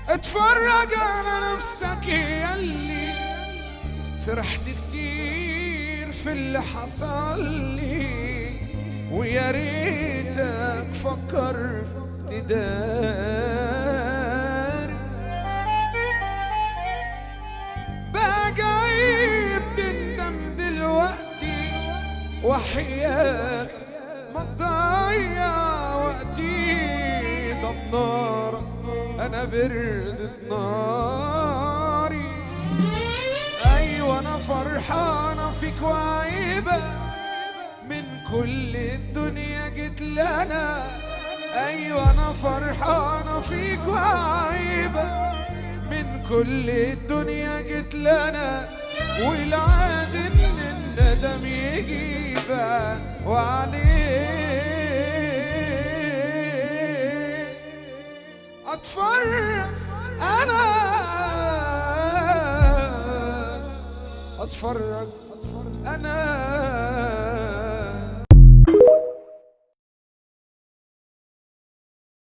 اتفرج على نفسك ياللي فرحت كتير في اللي حصل لي، ويا ريتك فكر تدار. بقى جاي بتندم دلوقتي، وحياك ما تضيع وقتي. ده النار انا بردت ناري. ايوه انا فرحانه فيك وعيبه، من كل الدنيا جيت لنا. ايوه انا فرحانه فيك وعيبه، من كل الدنيا جيت لنا. والعاد ان الندم يجيب وعليه اتفرج انا، اتفرج انا